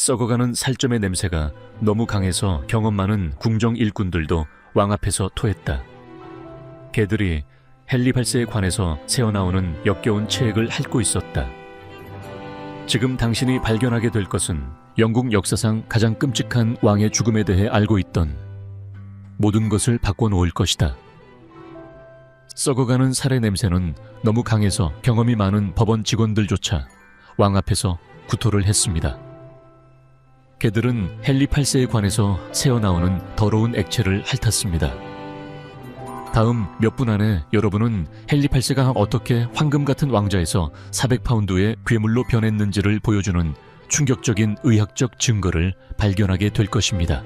썩어가는 살점의 냄새가 너무 강해서 경험 많은 궁정 일꾼들도 왕 앞에서 토했다. 개들이 헨리 8세에 관해서 새어나오는 역겨운 체액을 핥고 있었다. 지금 당신이 발견하게 될 것은 영국 역사상 가장 끔찍한 왕의 죽음에 대해 알고 있던 모든 것을 바꿔놓을 것이다. 썩어가는 살의 냄새는 너무 강해서 경험이 많은 법원 직원들조차 왕 앞에서 구토를 했습니다. 개들은 헨리 8세에 관해서 새어나오는 더러운 액체를 핥았습니다. 다음 몇 분 안에 여러분은 헨리 8세가 어떻게 황금 같은 왕자에서 400파운드의 괴물로 변했는지를 보여주는 충격적인 의학적 증거를 발견하게 될 것입니다.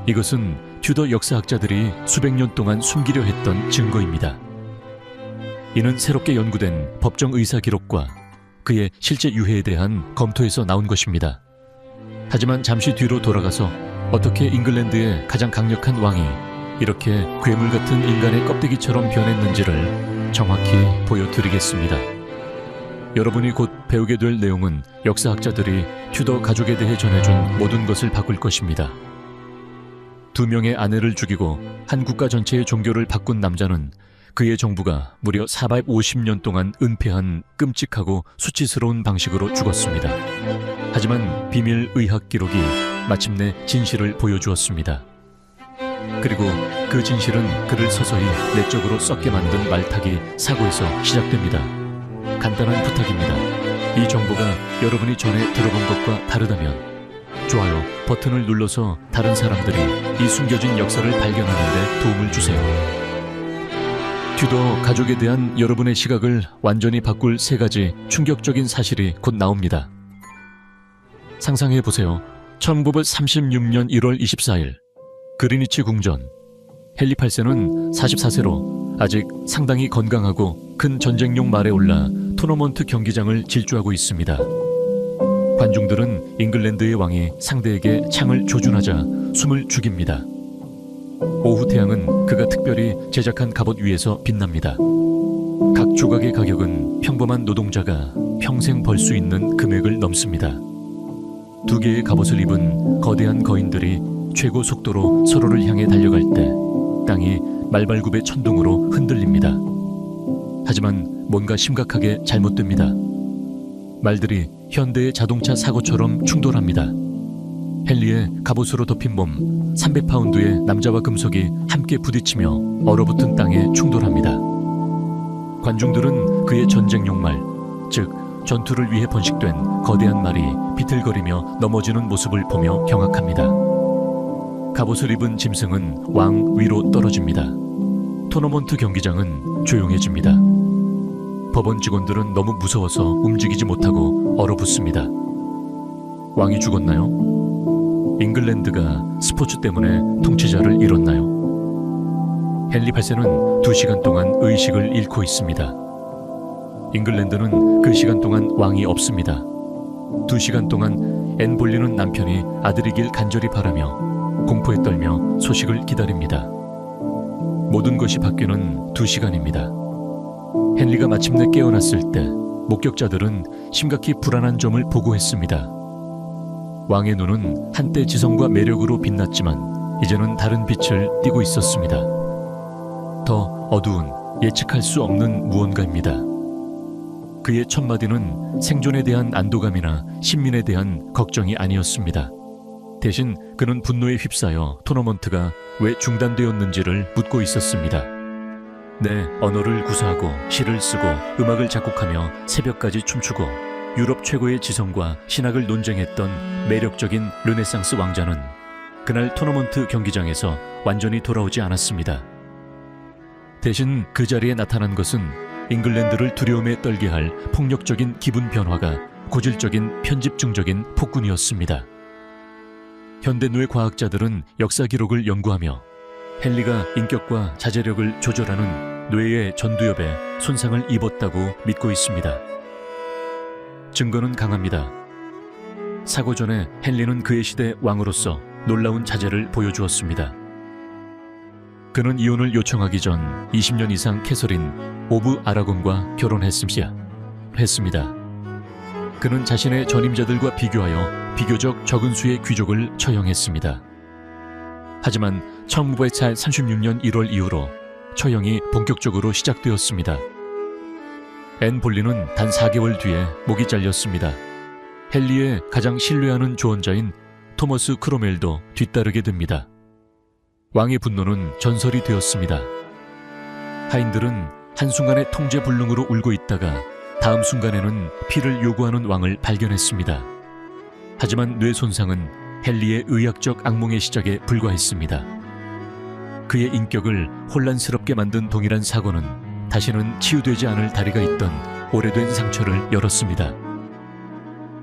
이것은 튜더 역사학자들이 수백 년 동안 숨기려 했던 증거입니다. 이는 새롭게 연구된 법정 의사 기록과 그의 실제 유해에 대한 검토에서 나온 것입니다. 하지만 잠시 뒤로 돌아가서 어떻게 잉글랜드의 가장 강력한 왕이 이렇게 괴물 같은 인간의 껍데기처럼 변했는지를 정확히 보여드리겠습니다. 여러분이 곧 배우게 될 내용은 역사학자들이 튜더 가족에 대해 전해준 모든 것을 바꿀 것입니다. 2명의 아내를 죽이고 한 국가 전체의 종교를 바꾼 남자는 그의 정부가 무려 450년 동안 은폐한 끔찍하고 수치스러운 방식으로 죽었습니다. 하지만 비밀 의학 기록이 마침내 진실을 보여주었습니다. 그리고 그 진실은 그를 서서히 내적으로 썩게 만든 말타기 사고에서 시작됩니다. 간단한 부탁입니다. 이 정보가 여러분이 전에 들어본 것과 다르다면 좋아요 버튼을 눌러서 다른 사람들이 이 숨겨진 역사를 발견하는 데 도움을 주세요. 튜더 가족에 대한 여러분의 시각을 완전히 바꿀 3가지 충격적인 사실이 곧 나옵니다. 상상해보세요. 1936년 1월 24일 그리니치 궁전. 헨리 8세는 44세로 아직 상당히 건강하고 큰 전쟁용 말에 올라 토너먼트 경기장을 질주하고 있습니다. 관중들은 잉글랜드의 왕이 상대에게 창을 조준하자 숨을 죽입니다. 오후 태양은 그가 특별히 제작한 갑옷 위에서 빛납니다. 각 조각의 가격은 평범한 노동자가 평생 벌 수 있는 금액을 넘습니다. 2개의 갑옷을 입은 거대한 거인들이 최고 속도로 서로를 향해 달려갈 때 땅이 말발굽의 천둥으로 흔들립니다. 하지만 뭔가 심각하게 잘못됩니다. 말들이 현대의 자동차 사고처럼 충돌합니다. 헨리의 갑옷으로 덮인 몸 300파운드의 남자와 금속이 함께 부딪히며 얼어붙은 땅에 충돌합니다. 관중들은 그의 전쟁용 말, 즉 전투를 위해 번식된 거대한 말이 비틀거리며 넘어지는 모습을 보며 경악합니다. 갑옷을 입은 짐승은 왕 위로 떨어집니다. 토너먼트 경기장은 조용해집니다. 법원 직원들은 너무 무서워서 움직이지 못하고 얼어붙습니다. 왕이 죽었나요? 잉글랜드가 스포츠 때문에 통치자를 잃었나요? 헨리 8세는 2시간 동안 의식을 잃고 있습니다. 잉글랜드는 그 시간 동안 왕이 없습니다. 2시간 동안 앤 볼리는 남편이 아들이길 간절히 바라며 공포에 떨며 소식을 기다립니다. 모든 것이 바뀌는 2시간입니다. 헨리가 마침내 깨어났을 때 목격자들은 심각히 불안한 점을 보고했습니다. 왕의 눈은 한때 지성과 매력으로 빛났지만 이제는 다른 빛을 띠고 있었습니다. 더 어두운 예측할 수 없는 무언가입니다. 그의 첫 마디는 생존에 대한 안도감이나 신민에 대한 걱정이 아니었습니다. 대신 그는 분노에 휩싸여 토너먼트가 왜 중단되었는지를 묻고 있었습니다. 내 언어를 구사하고 시를 쓰고 음악을 작곡하며 새벽까지 춤추고 유럽 최고의 지성과 신학을 논쟁했던 매력적인 르네상스 왕자는 그날 토너먼트 경기장에서 완전히 돌아오지 않았습니다. 대신 그 자리에 나타난 것은 잉글랜드를 두려움에 떨게 할 폭력적인 기분 변화가 고질적인 편집증적인 폭군이었습니다. 현대 뇌 과학자들은 역사 기록을 연구하며 헨리가 인격과 자제력을 조절하는 뇌의 전두엽에 손상을 입었다고 믿고 있습니다. 증거는 강합니다. 사고 전에 헨리는 그의 시대 왕으로서 놀라운 자제를 보여주었습니다. 그는 이혼을 요청하기 전 20년 이상 캐서린 오브 아라곤과 결혼했습니다. 그는 자신의 전임자들과 비교하여 비교적 적은 수의 귀족을 처형했습니다. 하지만 1936년 1월 이후로 처형이 본격적으로 시작되었습니다. 앤 볼린은 단 4개월 뒤에 목이 잘렸습니다. 헨리의 가장 신뢰하는 조언자인 토머스 크로멜도 뒤따르게 됩니다. 왕의 분노는 전설이 되었습니다. 하인들은 한순간에 통제불능으로 울고 있다가 다음 순간에는 피를 요구하는 왕을 발견했습니다. 하지만 뇌 손상은 헨리의 의학적 악몽의 시작에 불과했습니다. 그의 인격을 혼란스럽게 만든 동일한 사고는 다시는 치유되지 않을 다리가 있던 오래된 상처를 열었습니다.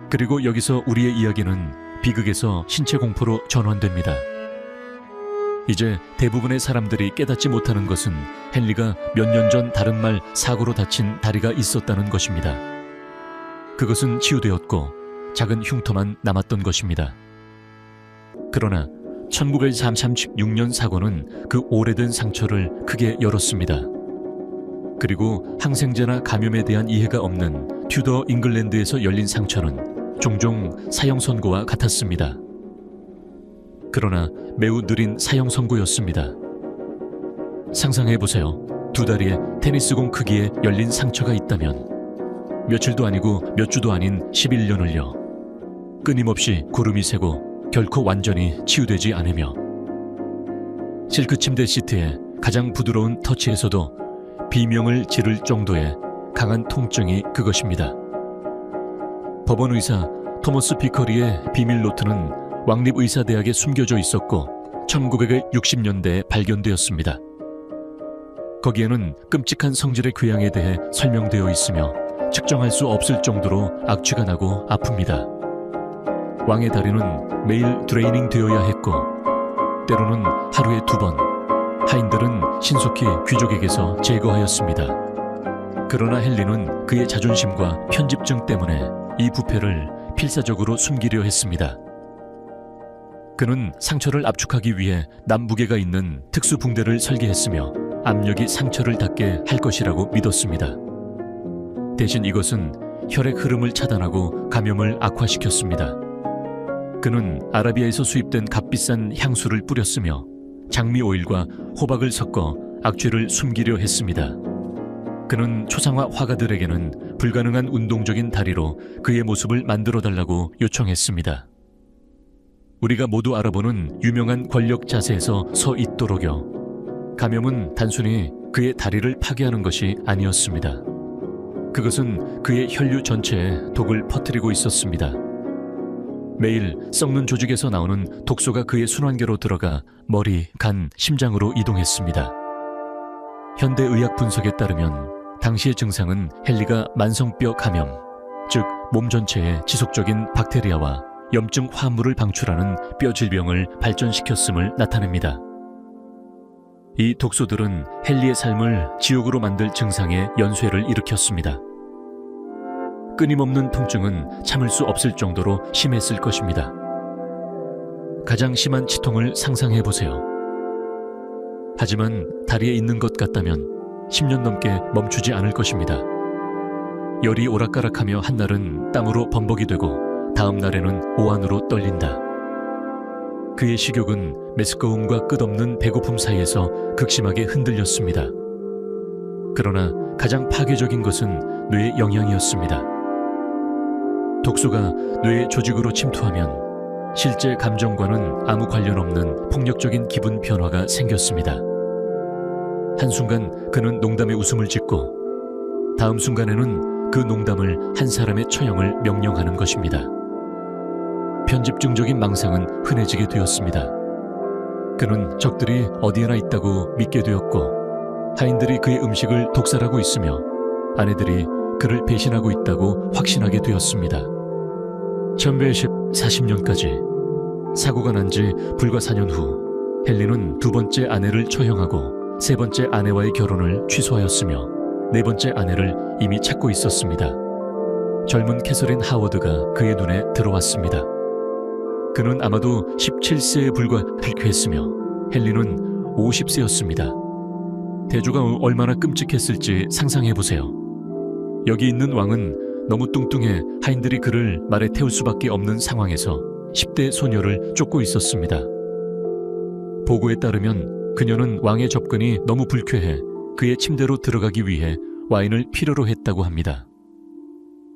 그리고 여기서 우리의 이야기는 비극에서 신체 공포로 전환됩니다. 이제 대부분의 사람들이 깨닫지 못하는 것은 헨리가 몇 년 전 다른 말 사고로 다친 다리가 있었다는 것입니다. 그것은 치유되었고 작은 흉터만 남았던 것입니다. 그러나 1936년 사고는 그 오래된 상처를 크게 열었습니다. 그리고 항생제나 감염에 대한 이해가 없는 튜더 잉글랜드에서 열린 상처는 종종 사형 선고와 같았습니다. 그러나 매우 느린 사형 선고였습니다. 상상해보세요. 두 다리에 테니스공 크기의 열린 상처가 있다면 며칠도 아니고 몇 주도 아닌 11년을요. 끊임없이 구름이 새고 결코 완전히 치유되지 않으며 실크 침대 시트에 가장 부드러운 터치에서도 비명을 지를 정도의 강한 통증이 그것입니다. 법원 의사 토머스 비커리의 비밀 노트는 왕립의사대학에 숨겨져 있었고 1960년대에 발견되었습니다. 거기에는 끔찍한 성질의 괴양에 대해 설명되어 있으며 측정할 수 없을 정도로 악취가 나고 아픕니다. 왕의 다리는 매일 드레이닝 되어야 했고 때로는 하루에 2번, 하인들은 신속히 귀족에게서 제거하였습니다. 그러나 헨리는 그의 자존심과 편집증 때문에 이 부패를 필사적으로 숨기려 했습니다. 그는 상처를 압축하기 위해 남부계가 있는 특수 붕대를 설계했으며 압력이 상처를 닿게 할 것이라고 믿었습니다. 대신 이것은 혈액 흐름을 차단하고 감염을 악화시켰습니다. 그는 아라비아에서 수입된 값비싼 향수를 뿌렸으며 장미 오일과 호박을 섞어 악취를 숨기려 했습니다. 그는 초상화 화가들에게는 불가능한 운동적인 다리로 그의 모습을 만들어달라고 요청했습니다. 우리가 모두 알아보는 유명한 권력 자세에서 서 있도록요. 감염은 단순히 그의 다리를 파괴하는 것이 아니었습니다. 그것은 그의 혈류 전체에 독을 퍼뜨리고 있었습니다. 매일 썩는 조직에서 나오는 독소가 그의 순환계로 들어가 머리, 간, 심장으로 이동했습니다. 현대의학 분석에 따르면 당시의 증상은 헨리가 만성뼈 감염, 즉 몸 전체에 지속적인 박테리아와 염증 화합물을 방출하는 뼈 질병을 발전시켰음을 나타냅니다. 이 독소들은 헨리의 삶을 지옥으로 만들 증상의 연쇄를 일으켰습니다. 끊임없는 통증은 참을 수 없을 정도로 심했을 것입니다. 가장 심한 치통을 상상해보세요. 하지만 다리에 있는 것 같다면 10년 넘게 멈추지 않을 것입니다. 열이 오락가락하며 한날은 땀으로 범벅이 되고 다음 날에는 오한으로 떨린다. 그의 식욕은 메스꺼움과 끝없는 배고픔 사이에서 극심하게 흔들렸습니다. 그러나 가장 파괴적인 것은 뇌의 영향이었습니다. 독소가 뇌의 조직으로 침투하면 실제 감정과는 아무 관련 없는 폭력적인 기분 변화가 생겼습니다. 한순간 그는 농담에 웃음을 짓고 다음 순간에는 그 농담을 한 사람의 처형을 명령하는 것입니다. 편집증적인 망상은 흔해지게 되었습니다. 그는 적들이 어디에나 있다고 믿게 되었고 하인들이 그의 음식을 독살하고 있으며 아내들이 그를 배신하고 있다고 확신하게 되었습니다. 1940년까지 사고가 난 지 불과 4년 후 헨리는 두 번째 아내를 처형하고 세 번째 아내와의 결혼을 취소하였으며 네 번째 아내를 이미 찾고 있었습니다. 젊은 캐서린 하워드가 그의 눈에 들어왔습니다. 그는 아마도 17세에 불과했으며 헨리는 50세였습니다. 대조가 얼마나 끔찍했을지 상상해보세요. 여기 있는 왕은 너무 뚱뚱해 하인들이 그를 말에 태울 수밖에 없는 상황에서 10대 소녀를 쫓고 있었습니다. 보고에 따르면 그녀는 왕의 접근이 너무 불쾌해 그의 침대로 들어가기 위해 와인을 필요로 했다고 합니다.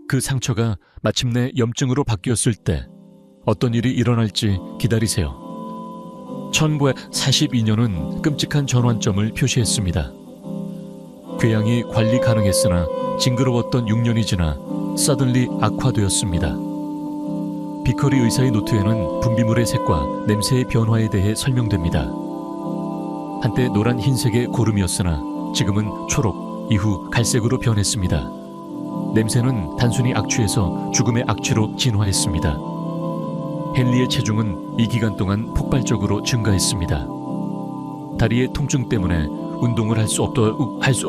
그 상처가 마침내 염증으로 바뀌었을 때 어떤 일이 일어날지 기다리세요. 1942년은 끔찍한 전환점을 표시했습니다. 궤양이 관리 가능했으나 징그러웠던 6년이 지나 서든리 악화되었습니다. 비커리 의사의 노트에는 분비물의 색과 냄새의 변화에 대해 설명됩니다. 한때 노란 흰색의 고름이었으나 지금은 초록, 이후 갈색으로 변했습니다. 냄새는 단순히 악취에서 죽음의 악취로 진화했습니다. 헨리의 체중은 이 기간 동안 폭발적으로 증가했습니다. 다리의 통증 때문에 운동을 할 수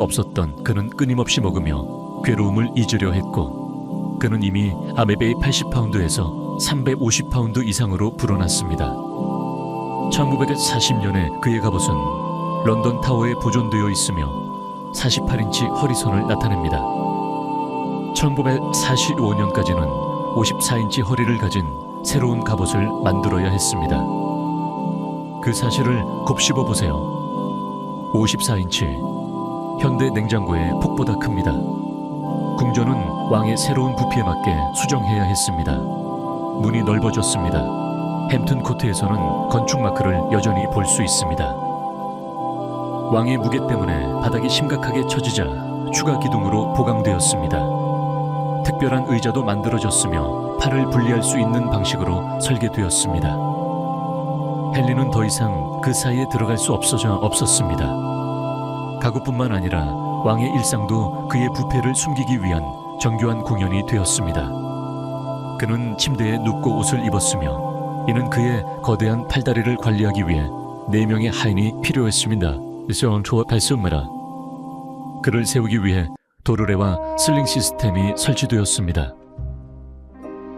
없었던 그는 끊임없이 먹으며 괴로움을 잊으려 했고, 그는 이미 아메베이 80파운드에서 350파운드 이상으로 불어났습니다. 1940년에 그의 갑옷은 런던 타워에 보존되어 있으며 48인치 허리선을 나타냅니다. 1945년까지는 54인치 허리를 가진 새로운 갑옷을 만들어야 했습니다. 그 사실을 곱씹어 보세요. 54인치, 현대 냉장고의 폭보다 큽니다. 궁전은 왕의 새로운 부피에 맞게 수정해야 했습니다. 문이 넓어졌습니다. 햄튼 코트에서는 건축 마크를 여전히 볼 수 있습니다. 왕의 무게 때문에 바닥이 심각하게 처지자 추가 기둥으로 보강되었습니다. 특별한 의자도 만들어졌으며 팔을 분리할 수 있는 방식으로 설계되었습니다. 헨리는 더 이상 그 사이에 들어갈 수 없었습니다. 가구뿐만 아니라 왕의 일상도 그의 부패를 숨기기 위한 정교한 공연이 되었습니다. 그는 침대에 눕고 옷을 입었으며 이는 그의 거대한 팔다리를 관리하기 위해 4명의 하인이 필요했습니다. 그를 세우기 위해 도르래와 슬링 시스템이 설치되었습니다.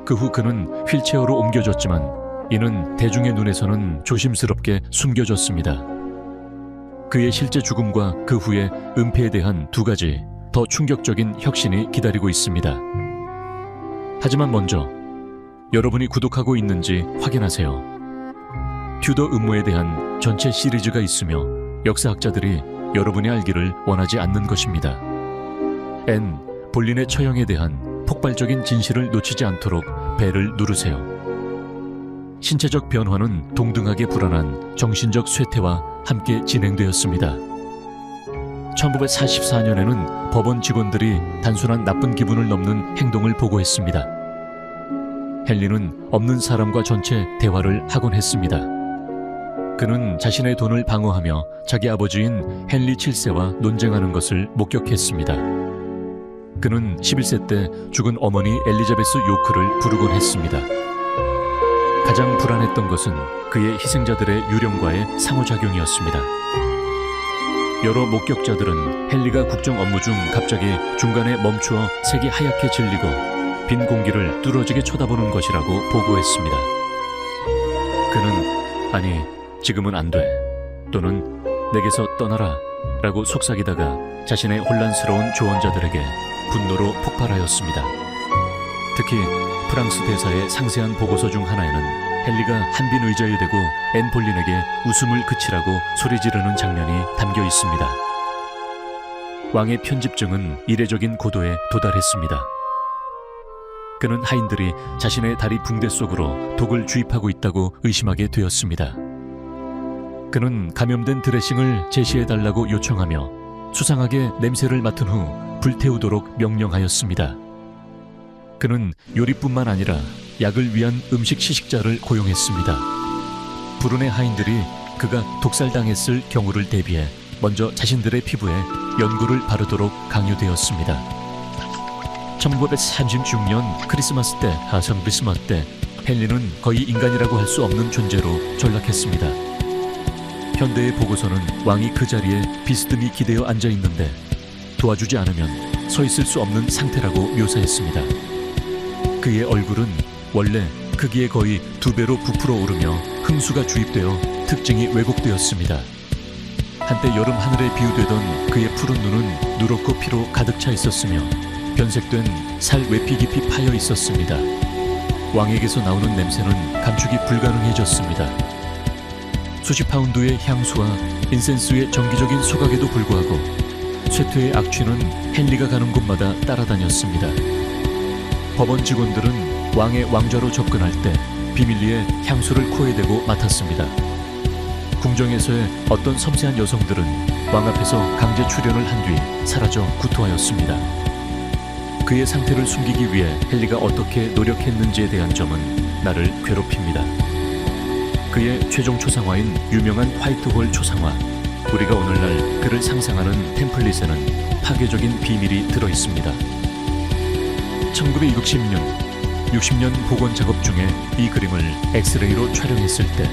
그 후 그는 휠체어로 옮겨졌지만 이는 대중의 눈에서는 조심스럽게 숨겨졌습니다. 그의 실제 죽음과 그 후의 은폐에 대한 2가지 더 충격적인 혁신이 기다리고 있습니다. 하지만 먼저 여러분이 구독하고 있는지 확인하세요. 튜더 음모에 대한 전체 시리즈가 있으며 역사학자들이 여러분이 알기를 원하지 않는 것입니다. 앤 볼린의 처형에 대한 폭발적인 진실을 놓치지 않도록 벨을 누르세요. 신체적 변화는 동등하게 불안한 정신적 쇠퇴와 함께 진행되었습니다. 1944년에는 법원 직원들이 단순한 나쁜 기분을 넘는 행동을 보고했습니다. 헨리는 없는 사람과 전체 대화를 하곤 했습니다. 그는 자신의 돈을 방어하며 자기 아버지인 헨리 7세와 논쟁하는 것을 목격했습니다. 그는 11세 때 죽은 어머니 엘리자베스 요크를 부르곤 했습니다. 가장 불안했던 것은 그의 희생자들의 유령과의 상호작용이었습니다. 여러 목격자들은 헨리가 국정 업무 중 갑자기 중간에 멈추어 색이 하얗게 질리고 빈 공기를 뚫어지게 쳐다보는 것이라고 보고했습니다. 그는 아니 지금은 안 돼 또는 내게서 떠나라 라고 속삭이다가 자신의 혼란스러운 조언자들에게 분노로 폭발하였습니다. 특히 프랑스 대사의 상세한 보고서 중 하나에는 헨리가 한빈 의자에 대고 앤 볼린에게 웃음을 그치라고 소리 지르는 장면이 담겨 있습니다. 왕의 편집증은 이례적인 고도에 도달했습니다. 그는 하인들이 자신의 다리 붕대 속으로 독을 주입하고 있다고 의심하게 되었습니다. 그는 감염된 드레싱을 제시해달라고 요청하며 수상하게 냄새를 맡은 후 불태우도록 명령하였습니다. 그는 요리뿐만 아니라 약을 위한 음식 시식자를 고용했습니다. 불운의 하인들이 그가 독살당했을 경우를 대비해 먼저 자신들의 피부에 연고를 바르도록 강요되었습니다. 1936년 크리스마스 때, 하성 크리스마스 때 헨리는 거의 인간이라고 할 수 없는 존재로 전락했습니다. 현대의 보고서는 왕이 그 자리에 비스듬히 기대어 앉아있는데 도와주지 않으면 서 있을 수 없는 상태라고 묘사했습니다. 그의 얼굴은 원래 크기에 거의 2배로 부풀어 오르며 흠수가 주입되어 특징이 왜곡되었습니다. 한때 여름 하늘에 비유되던 그의 푸른 눈은 누렇고 피로 가득 차 있었으며 변색된 살 외피 깊이 파여 있었습니다. 왕에게서 나오는 냄새는 감추기 불가능해졌습니다. 수십 파운드의 향수와 인센스의 정기적인 소각에도 불구하고 쇠퇴의 악취는 헨리가 가는 곳마다 따라다녔습니다. 법원 직원들은 왕의 왕좌로 접근할 때 비밀리에 향수를 코에 대고 맡았습니다. 궁정에서의 어떤 섬세한 여성들은 왕 앞에서 강제 출연을 한 뒤 사라져 구토하였습니다. 그의 상태를 숨기기 위해 헨리가 어떻게 노력했는지에 대한 점은 나를 괴롭힙니다. 그의 최종 초상화인 유명한 화이트홀 초상화, 우리가 오늘날 그를 상상하는 템플릿에는 파괴적인 비밀이 들어있습니다. 1960년 60년 복원 작업 중에 이 그림을 엑스레이로 촬영했을 때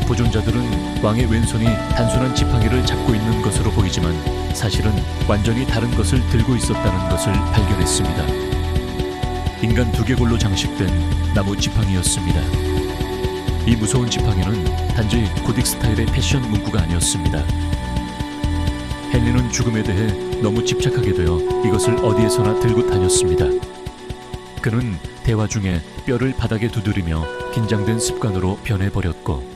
보존자들은 왕의 왼손이 단순한 지팡이를 잡고 있는 것으로 보이지만 사실은 완전히 다른 것을 들고 있었다는 것을 발견했습니다. 인간 두개골로 장식된 나무 지팡이였습니다. 이 무서운 지팡이는 단지 고딕 스타일의 패션 문구가 아니었습니다. 헨리는 죽음에 대해 너무 집착하게 되어 이것을 어디에서나 들고 다녔습니다. 그는 대화 중에 뼈를 바닥에 두드리며 긴장된 습관으로 변해버렸고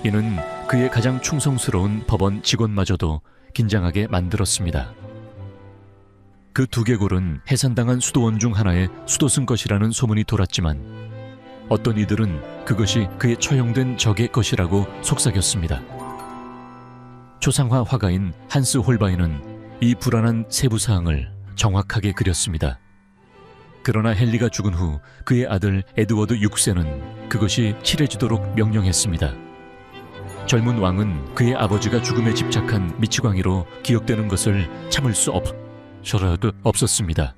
이는 그의 가장 충성스러운 법원 직원마저도 긴장하게 만들었습니다. 그 두개골은 해산당한 수도원 중 하나의 수도승 것이라는 소문이 돌았지만 어떤 이들은 그것이 그의 처형된 적의 것이라고 속삭였습니다. 초상화 화가인 한스 홀바이는 이 불안한 세부사항을 정확하게 그렸습니다. 그러나 헨리가 죽은 후 그의 아들 에드워드 6세는 그것이 칠해지도록 명령했습니다. 젊은 왕은 그의 아버지가 죽음에 집착한 미치광이로 기억되는 것을 참을 수 없었습니다.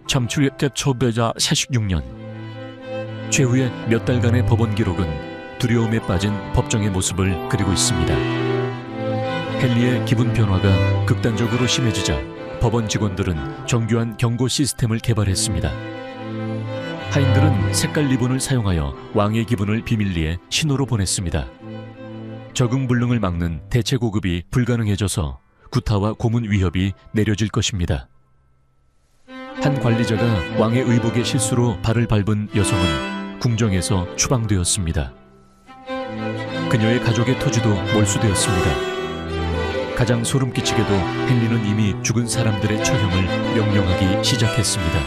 참출입대 초배자 46년 최후의 몇 달간의 법원 기록은 두려움에 빠진 법정의 모습을 그리고 있습니다. 헨리의 기분 변화가 극단적으로 심해지자 법원 직원들은 정교한 경고 시스템을 개발했습니다. 하인들은 색깔 리본을 사용하여 왕의 기분을 비밀리에 신호로 보냈습니다. 적응 불능을 막는 대체 고급이 불가능해져서 구타와 고문 위협이 내려질 것입니다. 한 관리자가 왕의 의복의 실수로 발을 밟은 여성은 궁정에서 추방되었습니다. 그녀의 가족의 토지도 몰수되었습니다. 가장 소름 끼치게도 헨리는 이미 죽은 사람들의 처형을 명령하기 시작했습니다.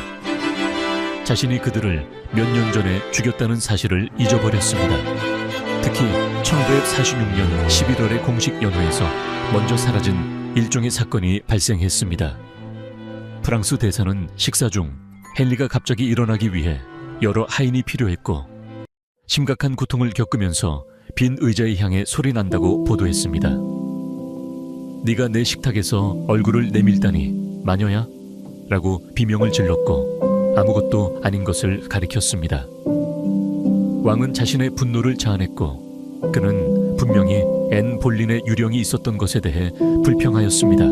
자신이 그들을 몇 년 전에 죽였다는 사실을 잊어버렸습니다. 특히 1946년 11월의 공식 연회에서 먼저 사라진 일종의 사건이 발생했습니다. 프랑스 대사는 식사 중 헨리가 갑자기 일어나기 위해 여러 하인이 필요했고 심각한 고통을 겪으면서 빈 의자에 향해 소리난다고 보도했습니다. 네가 내 식탁에서 얼굴을 내밀다니 마녀야? 라고 비명을 질렀고 아무것도 아닌 것을 가리켰습니다. 왕은 자신의 분노를 자아냈고 그는 분명히 앤 볼린의 유령이 있었던 것에 대해 불평하였습니다.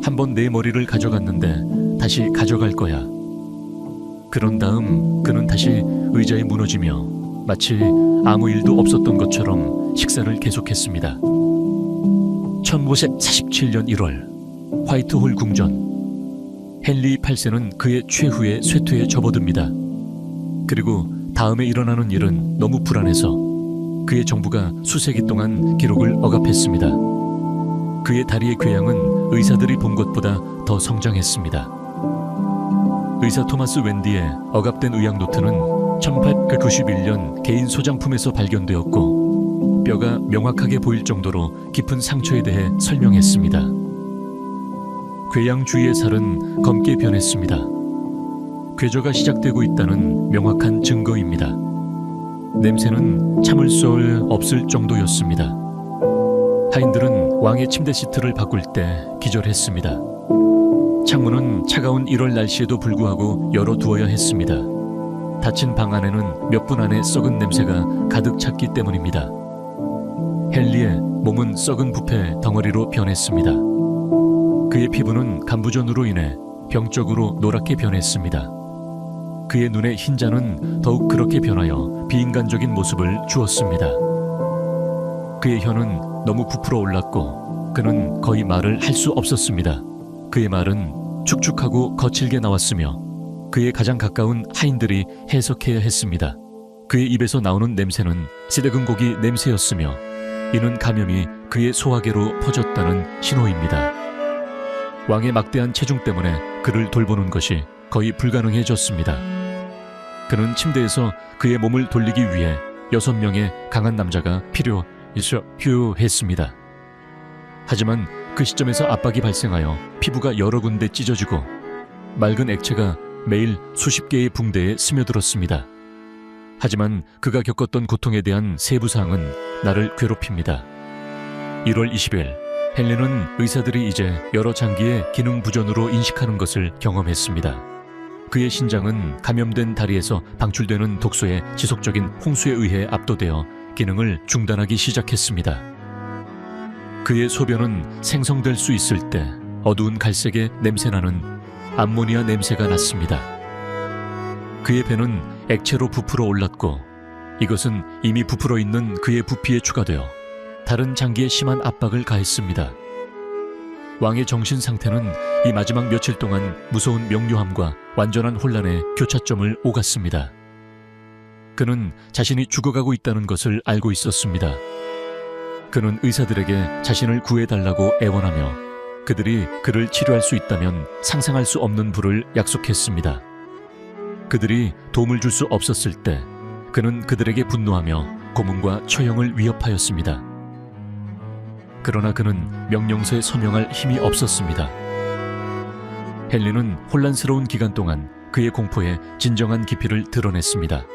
한번 내 머리를 가져갔는데 다시 가져갈 거야. 그런 다음 그는 다시 의자에 무너지며 마치 아무 일도 없었던 것처럼 식사를 계속했습니다. 1547년 1월 화이트홀 궁전 헨리 8세는 그의 최후의 쇠퇴에 접어듭니다. 그리고 다음에 일어나는 일은 너무 불안해서 그의 정부가 수세기 동안 기록을 억압했습니다. 그의 다리의 궤양은 의사들이 본 것보다 더 성장했습니다. 의사 토마스 웬디의 억압된 의학 노트는 1891년 개인 소장품에서 발견되었고 뼈가 명확하게 보일 정도로 깊은 상처에 대해 설명했습니다. 궤양 주위의 살은 검게 변했습니다. 궤저가 시작되고 있다는 명확한 증거입니다. 냄새는 참을 수 없을 정도였습니다. 하인들은 왕의 침대 시트를 바꿀 때 기절했습니다. 창문은 차가운 1월 날씨에도 불구하고 열어두어야 했습니다. 닫힌 방 안에는 몇 분 안에 썩은 냄새가 가득 찼기 때문입니다. 헨리의 몸은 썩은 부패 덩어리로 변했습니다. 그의 피부는 간부전으로 인해 병적으로 노랗게 변했습니다. 그의 눈의 흰자는 더욱 그렇게 변하여 비인간적인 모습을 주었습니다. 그의 혀는 너무 부풀어 올랐고 그는 거의 말을 할 수 없었습니다. 그의 말은 축축하고 거칠게 나왔으며 그의 가장 가까운 하인들이 해석해야 했습니다. 그의 입에서 나오는 냄새는 시대금 고기 냄새였으며 이는 감염이 그의 소화계로 퍼졌다는 신호입니다. 왕의 막대한 체중 때문에 그를 돌보는 것이 거의 불가능해졌습니다. 그는 침대에서 그의 몸을 돌리기 위해 6명의 강한 남자가 필요했습니다. 하지만 그 시점에서 압박이 발생하여 피부가 여러 군데 찢어지고 맑은 액체가 매일 수십 개의 붕대에 스며들었습니다. 하지만 그가 겪었던 고통에 대한 세부사항은 나를 괴롭힙니다. 1월 20일 헨리는 의사들이 이제 여러 장기의 기능 부전으로 인식하는 것을 경험했습니다. 그의 신장은 감염된 다리에서 방출되는 독소의 지속적인 홍수에 의해 압도되어 기능을 중단하기 시작했습니다. 그의 소변은 생성될 수 있을 때 어두운 갈색의 냄새나는 암모니아 냄새가 났습니다. 그의 배는 액체로 부풀어 올랐고 이것은 이미 부풀어 있는 그의 부피에 추가되어 다른 장기에 심한 압박을 가했습니다. 왕의 정신 상태는 이 마지막 며칠 동안 무서운 명료함과 완전한 혼란의 교차점을 오갔습니다. 그는 자신이 죽어가고 있다는 것을 알고 있었습니다. 그는 의사들에게 자신을 구해달라고 애원하며 그들이 그를 치료할 수 있다면 상상할 수 없는 부를 약속했습니다. 그들이 도움을 줄 수 없었을 때 그는 그들에게 분노하며 고문과 처형을 위협하였습니다. 그러나 그는 명령서에 서명할 힘이 없었습니다. 헨리는 혼란스러운 기간 동안 그의 공포의 진정한 깊이를 드러냈습니다.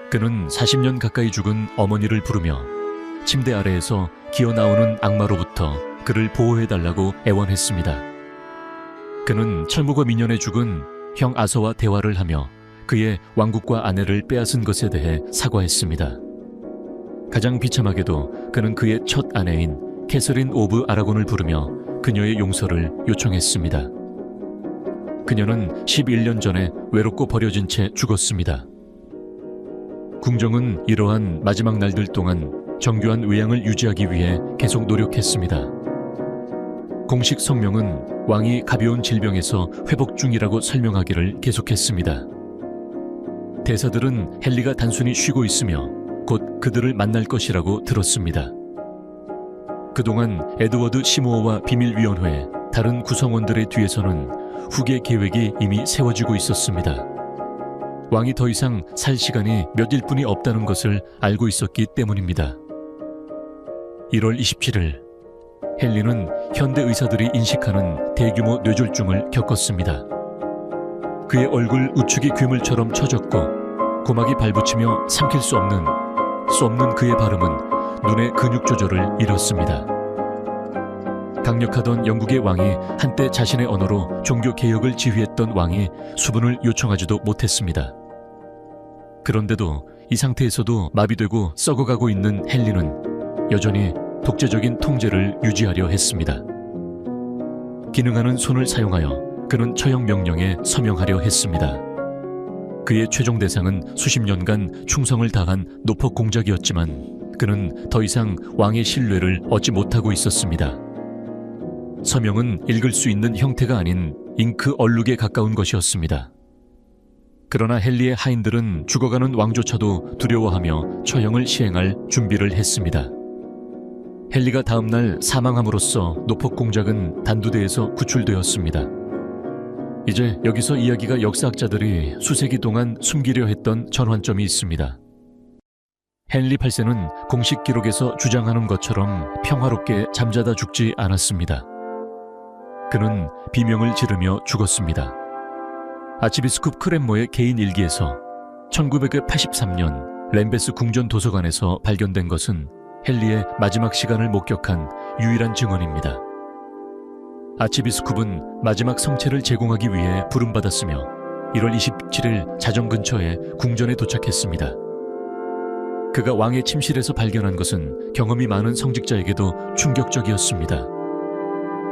그는 40년 가까이 죽은 어머니를 부르며 침대 아래에서 기어나오는 악마로부터 그를 보호해달라고 애원했습니다. 그는 철무거 미년에 죽은 형 아서와 대화를 하며 그의 왕국과 아내를 빼앗은 것에 대해 사과했습니다. 가장 비참하게도 그는 그의 첫 아내인 캐서린 오브 아라곤을 부르며 그녀의 용서를 요청했습니다. 그녀는 11년 전에 외롭고 버려진 채 죽었습니다. 궁정은 이러한 마지막 날들 동안 정교한 외양을 유지하기 위해 계속 노력했습니다. 공식 성명은 왕이 가벼운 질병에서 회복 중이라고 설명하기를 계속했습니다. 대사들은 헨리가 단순히 쉬고 있으며 곧 그들을 만날 것이라고 들었습니다. 그동안 에드워드 시모어와 비밀위원회 다른 구성원들의 뒤에서는 후계 계획이 이미 세워지고 있었습니다. 왕이 더 이상 살 시간이 몇일뿐이 없다는 것을 알고 있었기 때문입니다. 1월 27일 헨리는 현대 의사들이 인식하는 대규모 뇌졸중을 겪었습니다. 그의 얼굴 우측이 괴물처럼 처졌고 고막이 발붙이며 삼킬 수 없는 그의 발음은 눈의 근육 조절을 잃었습니다. 강력하던 영국의 왕이 한때 자신의 언어로 종교 개혁을 지휘했던 왕이 수분을 요청하지도 못했습니다. 그런데도 이 상태에서도 마비되고 썩어가고 있는 헨리는 여전히 독재적인 통제를 유지하려 했습니다. 기능하는 손을 사용하여 그는 처형 명령에 서명하려 했습니다. 그의 최종 대상은 수십 년간 충성을 다한 노폭 공작이었지만 그는 더 이상 왕의 신뢰를 얻지 못하고 있었습니다. 서명은 읽을 수 있는 형태가 아닌 잉크 얼룩에 가까운 것이었습니다. 그러나 헨리의 하인들은 죽어가는 왕조차도 두려워하며 처형을 시행할 준비를 했습니다. 헨리가 다음 날 사망함으로써 노폭 공작은 단두대에서 구출되었습니다. 이제 여기서 이야기가 역사학자들이 수세기 동안 숨기려 했던 전환점이 있습니다. 헨리 8세는 공식 기록에서 주장하는 것처럼 평화롭게 잠자다 죽지 않았습니다. 그는 비명을 지르며 죽었습니다. 아치비스쿱 크렘모의 개인 일기에서 1983년 램베스 궁전 도서관에서 발견된 것은 헨리의 마지막 시간을 목격한 유일한 증언입니다. 아치비스쿱은 마지막 성체를 제공하기 위해 부름받았으며 1월 27일 자정 근처에 궁전에 도착했습니다. 그가 왕의 침실에서 발견한 것은 경험이 많은 성직자에게도 충격적이었습니다.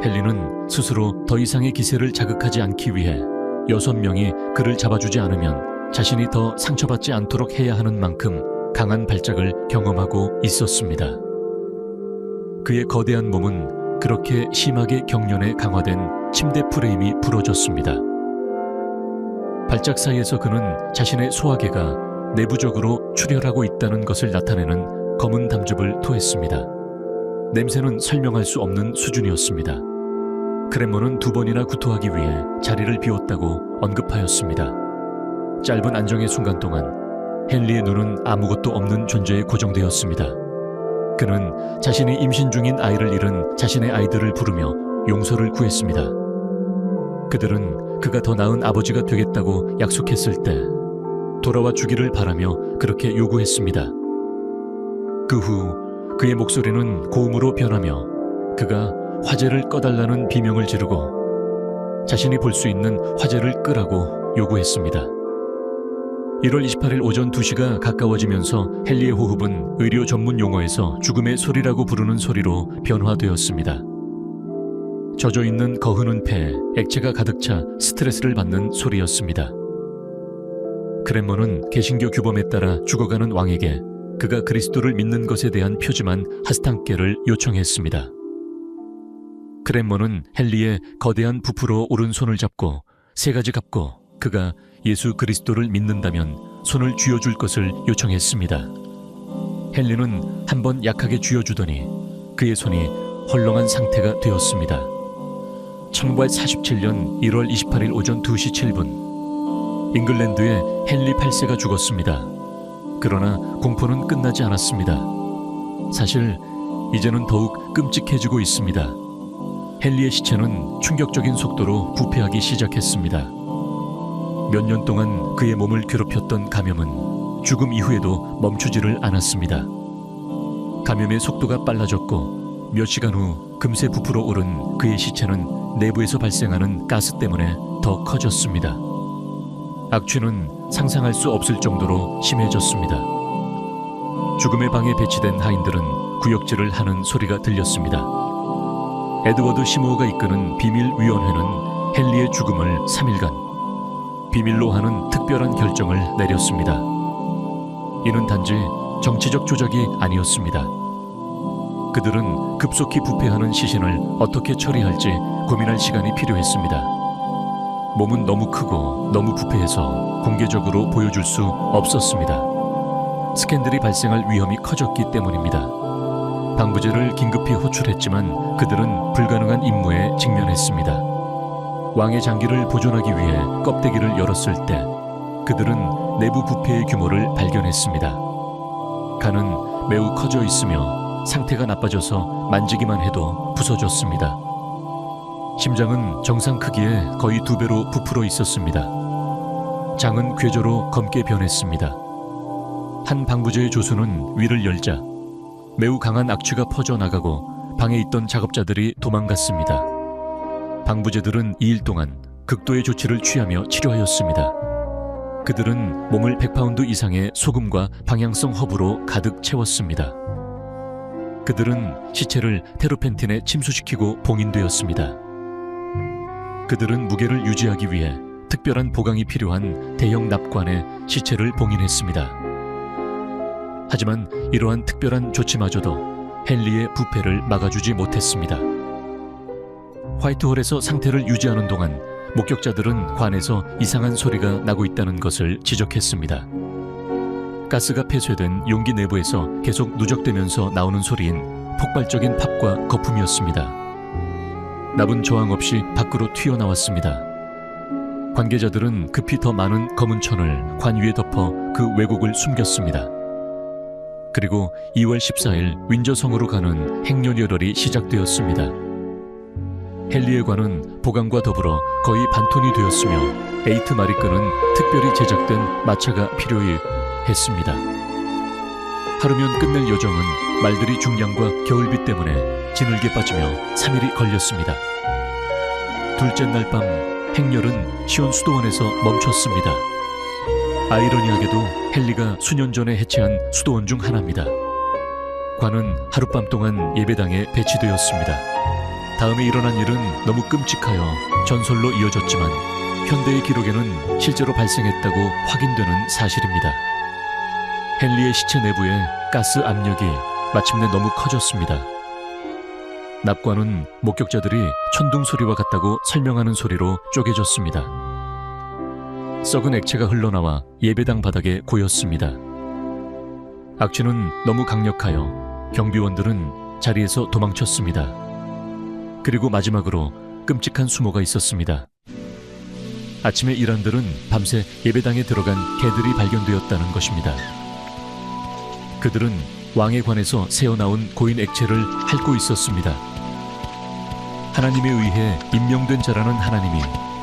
헨리는 스스로 더 이상의 기세를 자극하지 않기 위해 6명이 그를 잡아주지 않으면 자신이 더 상처받지 않도록 해야 하는 만큼 강한 발작을 경험하고 있었습니다. 그의 거대한 몸은 그렇게 심하게 경련에 강화된 침대 프레임이 부러졌습니다. 발작 사이에서 그는 자신의 소화계가 내부적으로 출혈하고 있다는 것을 나타내는 검은 담즙을 토했습니다. 냄새는 설명할 수 없는 수준이었습니다. 크랩머는 2번이나 구토하기 위해 자리를 비웠다고 언급하였습니다. 짧은 안정의 순간 동안 헨리의 눈은 아무것도 없는 존재에 고정되었습니다. 그는 자신이 임신 중인 아이를 잃은 자신의 아이들을 부르며 용서를 구했습니다. 그들은 그가 더 나은 아버지가 되겠다고 약속했을 때 돌아와 주기를 바라며 그렇게 요구했습니다. 그 후 그의 목소리는 고음으로 변하며 그가 화재를 꺼달라는 비명을 지르고 자신이 볼 수 있는 화재를 끄라고 요구했습니다. 1월 28일 오전 2시가 가까워지면서 헨리의 호흡은 의료 전문 용어에서 죽음의 소리라고 부르는 소리로 변화되었습니다. 젖어있는 거흐는 폐에 액체가 가득 차 스트레스를 받는 소리였습니다. 크랩머는 개신교 규범에 따라 죽어가는 왕에게 그가 그리스도를 믿는 것에 대한 표지만 하스탕께를 요청했습니다. 크랩머는 헨리의 거대한 부풀어 오른 손을 잡고 3가지 갚고 그가 예수 그리스도를 믿는다면 손을 쥐어줄 것을 요청했습니다. 헨리는 한번 약하게 쥐어주더니 그의 손이 헐렁한 상태가 되었습니다. 1947년 1월 28일 오전 2시 7분 잉글랜드의 헨리 8세가 죽었습니다. 그러나 공포는 끝나지 않았습니다. 사실 이제는 더욱 끔찍해지고 있습니다. 헨리의 시체는 충격적인 속도로 부패하기 시작했습니다. 몇 년 동안 그의 몸을 괴롭혔던 감염은 죽음 이후에도 멈추지를 않았습니다. 감염의 속도가 빨라졌고 몇 시간 후 금세 부풀어 오른 그의 시체는 내부에서 발생하는 가스 때문에 더 커졌습니다. 악취는 상상할 수 없을 정도로 심해졌습니다. 죽음의 방에 배치된 하인들은 구역질을 하는 소리가 들렸습니다. 에드워드 시모어가 이끄는 비밀위원회는 헨리의 죽음을 3일간 비밀로 하는 특별한 결정을 내렸습니다. 이는 단지 정치적 조작이 아니었습니다. 그들은 급속히 부패하는 시신을 어떻게 처리할지 고민할 시간이 필요했습니다. 몸은 너무 크고 너무 부패해서 공개적으로 보여줄 수 없었습니다. 스캔들이 발생할 위험이 커졌기 때문입니다. 방부제를 긴급히 호출했지만 그들은 불가능한 임무에 직면했습니다. 왕의 장기를 보존하기 위해 껍데기를 열었을 때 그들은 내부 부패의 규모를 발견했습니다. 간은 매우 커져 있으며 상태가 나빠져서 만지기만 해도 부서졌습니다. 심장은 정상 크기에 거의 2배로 부풀어 있었습니다. 장은 궤조로 검게 변했습니다. 한 방부제의 조수는 위를 열자 매우 강한 악취가 퍼져나가고 방에 있던 작업자들이 도망갔습니다. 방부제들은 2일 동안 극도의 조치를 취하며 치료하였습니다. 그들은 몸을 100파운드 이상의 소금과 방향성 허브로 가득 채웠습니다. 그들은 시체를 테르펜틴에 침수시키고 봉인되었습니다. 그들은 무게를 유지하기 위해 특별한 보강이 필요한 대형 납관에 시체를 봉인했습니다. 하지만 이러한 특별한 조치마저도 헨리의 부패를 막아주지 못했습니다. 화이트홀에서 상태를 유지하는 동안 목격자들은 관에서 이상한 소리가 나고 있다는 것을 지적했습니다. 가스가 폐쇄된 용기 내부에서 계속 누적되면서 나오는 소리인 폭발적인 팝과 거품이었습니다. 납은 저항 없이 밖으로 튀어나왔습니다. 관계자들은 급히 더 많은 검은 천을 관 위에 덮어 그 왜곡을 숨겼습니다. 그리고 2월 14일 윈저성으로 가는 행렬열혈이 시작되었습니다. 헨리의 관은 보강과 더불어 거의 반톤이 되었으며 에이트 마리끈은 특별히 제작된 마차가 필요했습니다. 하루면 끝낼 여정은 말들이 중량과 겨울비 때문에 지늘게 빠지며 3일이 걸렸습니다. 둘째 날 밤 행렬은 시온 수도원에서 멈췄습니다. 아이러니하게도 헨리가 수년 전에 해체한 수도원 중 하나입니다. 관은 하룻밤 동안 예배당에 배치되었습니다. 다음에 일어난 일은 너무 끔찍하여 전설로 이어졌지만 현대의 기록에는 실제로 발생했다고 확인되는 사실입니다. 헨리의 시체 내부에 가스 압력이 마침내 너무 커졌습니다. 납관은 목격자들이 천둥 소리와 같다고 설명하는 소리로 쪼개졌습니다. 썩은 액체가 흘러나와 예배당 바닥에 고였습니다. 악취는 너무 강력하여 경비원들은 자리에서 도망쳤습니다. 그리고 마지막으로 끔찍한 수모가 있었습니다. 아침에 이란들은 밤새 예배당에 들어간 개들이 발견되었다는 것입니다. 그들은 왕의 관에서 새어나온 고인 액체를 핥고 있었습니다. 하나님에 의해 임명된 자라는 하나님이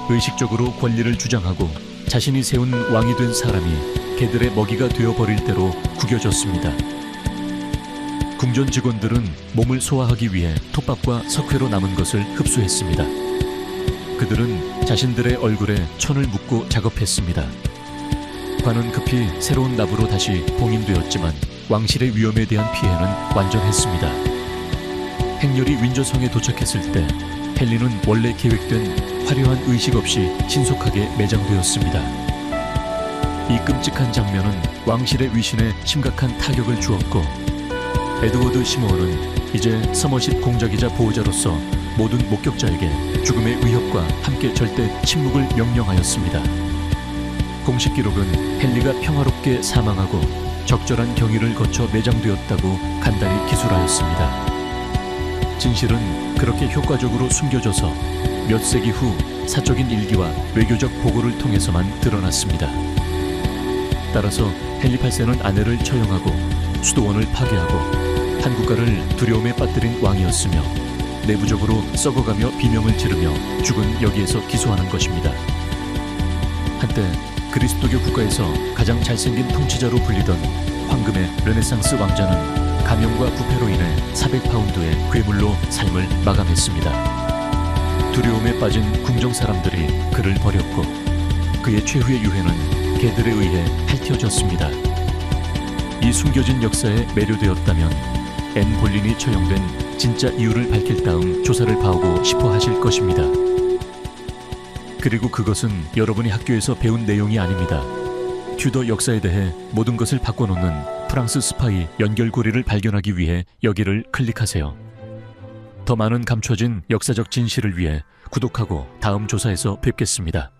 의식적으로 권리를 주장하고 자신이 세운 왕이 된 사람이 개들의 먹이가 되어버릴 대로 구겨졌습니다. 궁전 직원들은 몸을 소화하기 위해 톱밥과 석회로 남은 것을 흡수했습니다. 그들은 자신들의 얼굴에 천을 묶고 작업했습니다. 관은 급히 새로운 납으로 다시 봉인되었지만 왕실의 위험에 대한 피해는 완전했습니다. 행렬이 윈저성에 도착했을 때 헨리는 원래 계획된 화려한 의식 없이 신속하게 매장되었습니다. 이 끔찍한 장면은 왕실의 위신에 심각한 타격을 주었고 에드워드 시모어는 이제 서머싯 공작이자 보호자로서 모든 목격자에게 죽음의 위협과 함께 절대 침묵을 명령하였습니다. 공식 기록은 헨리가 평화롭게 사망하고 적절한 경위를 거쳐 매장되었다고 간단히 기술하였습니다. 진실은 그렇게 효과적으로 숨겨져서 몇 세기 후 사적인 일기와 외교적 보고를 통해서만 드러났습니다. 따라서 헨리 8세는 아내를 처형하고 수도원을 파괴하고 한 국가를 두려움에 빠뜨린 왕이었으며 내부적으로 썩어가며 비명을 지르며 죽은 여기에서 기소하는 것입니다. 한때 그리스도교 국가에서 가장 잘생긴 통치자로 불리던 황금의 르네상스 왕자는 감염과 부패로 인해 400파운드의 괴물로 삶을 마감했습니다. 두려움에 빠진 궁정 사람들이 그를 버렸고 그의 최후의 유해는 개들에 의해 핥혀졌습니다. 이 숨겨진 역사에 매료되었다면 앤 볼린이 처형된 진짜 이유를 밝힐 다음 조사를 봐오고 싶어 하실 것입니다. 그리고 그것은 여러분이 학교에서 배운 내용이 아닙니다. 튜더 역사에 대해 모든 것을 바꿔놓는 프랑스 스파이 연결고리를 발견하기 위해 여기를 클릭하세요. 더 많은 감춰진 역사적 진실을 위해 구독하고 다음 조사에서 뵙겠습니다.